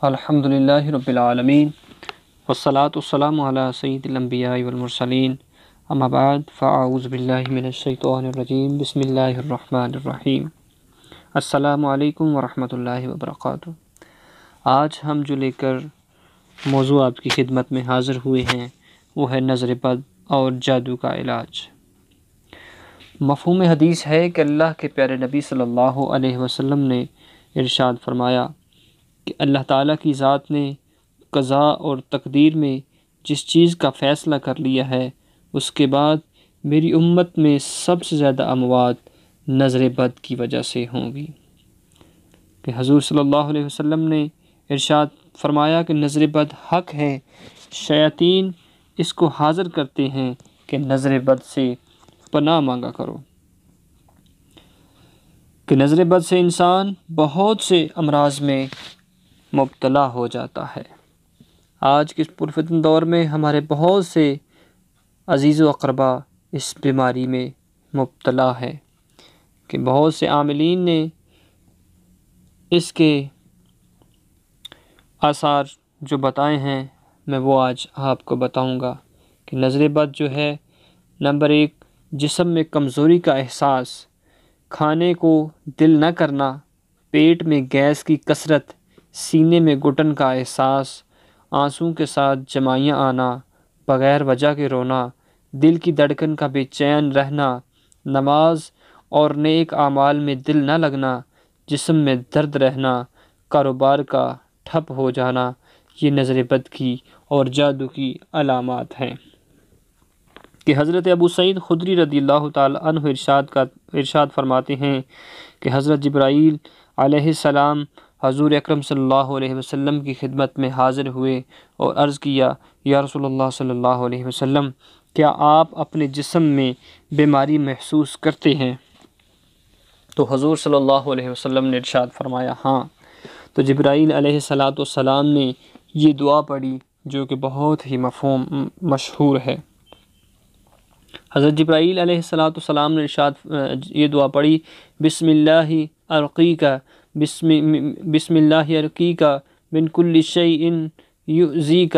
الحمدللہ رب العالمین والصلاة والسلام علی سید الانبیاء والمرسلین اما بعد فاعوذ باللہ من الشیطان الرجیم بسم اللہ الرحمن الرحیم السلام علیکم ورحمۃ اللہ وبرکاتہ۔ آج ہم جو لے کر موضوع آپ کی خدمت میں حاضر ہوئے ہیں وہ ہے نظر بد اور جادو کا علاج۔ مفہوم حدیث ہے کہ اللہ کے پیارے نبی صلی اللہ علیہ وسلم نے ارشاد فرمایا کہ اللہ تعالیٰ کی ذات نے قضاء اور تقدیر میں جس چیز کا فیصلہ کر لیا ہے اس کے بعد میری امت میں سب سے زیادہ اموات نظر بد کی وجہ سے ہوں گی۔ کہ حضور صلی اللہ علیہ وسلم نے ارشاد فرمایا کہ نظر بد حق ہے، شیاطین اس کو حاضر کرتے ہیں کہ نظر بد سے پناہ مانگا کرو۔ کہ نظر بد سے انسان بہت سے امراض میں مبتلا ہو جاتا ہے۔ آج کے پرفتن دور میں ہمارے بہت سے عزیز و اقربا اس بیماری میں مبتلا ہے کہ بہت سے عاملین نے اس کے آثار جو بتائے ہیں میں وہ آج آپ کو بتاؤں گا۔ کہ نظر بد جو ہے، نمبر 1 جسم میں کمزوری کا احساس، کھانے کو دل نہ کرنا، پیٹ میں گیس کی کثرت، سینے میں گھٹن کا احساس، آنسوں کے ساتھ جمائیاں آنا، بغیر وجہ کے رونا، دل کی دھڑکن کا بے چین رہنا، نماز اور نیک اعمال میں دل نہ لگنا، جسم میں درد رہنا، کاروبار کا ٹھپ ہو جانا، یہ نظر بد کی اور جادو کی علامات ہیں۔ کہ حضرت ابو سعید خدری رضی اللہ تعالی عنہ ارشاد فرماتے ہیں کہ حضرت جبرائیل علیہ السلام حضور اکرم صلی اللہ علیہ وسلم کی خدمت میں حاضر ہوئے اور عرض کیا، یا رسول اللہ صلی اللہ علیہ وسلم، کیا آپ اپنے جسم میں بیماری محسوس کرتے ہیں؟ تو حضور صلی اللہ علیہ وسلم نے ارشاد فرمایا ہاں۔ تو جبرائیل علیہ السلام نے یہ دعا پڑھی جو کہ بہت ہی مشہور ہے۔ حضرت جبرائیل علیہ السلام نے یہ دعا پڑھی، بسم اللہ ارقیک بسم اللہ ارقیک من کل شیء یؤذیک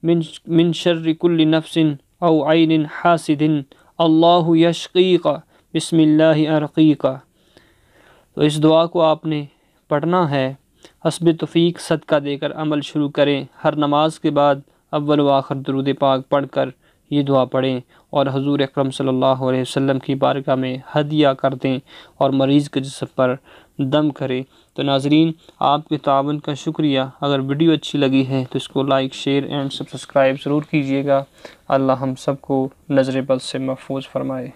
من شر کل نفس او عین حاسد اللہ یشقیک بسم اللہ ارقیک۔ تو اس دعا کو آپ نے پڑھنا ہے، حسب توفیق صدقہ دے کر عمل شروع کریں۔ ہر نماز کے بعد اول و آخر درود پاک پڑھ کر یہ دعا پڑھیں اور حضور اکرم صلی اللہ علیہ وسلم کی بارگاہ میں ہدیہ کر دیں اور مریض کے جسم پر دم کریں۔ تو ناظرین، آپ کے تعاون کا شکریہ۔ اگر ویڈیو اچھی لگی ہے تو اس کو لائک، شیئر اینڈ سبسکرائب ضرور کیجیے گا۔ اللہ ہم سب کو نظر بد سے محفوظ فرمائے۔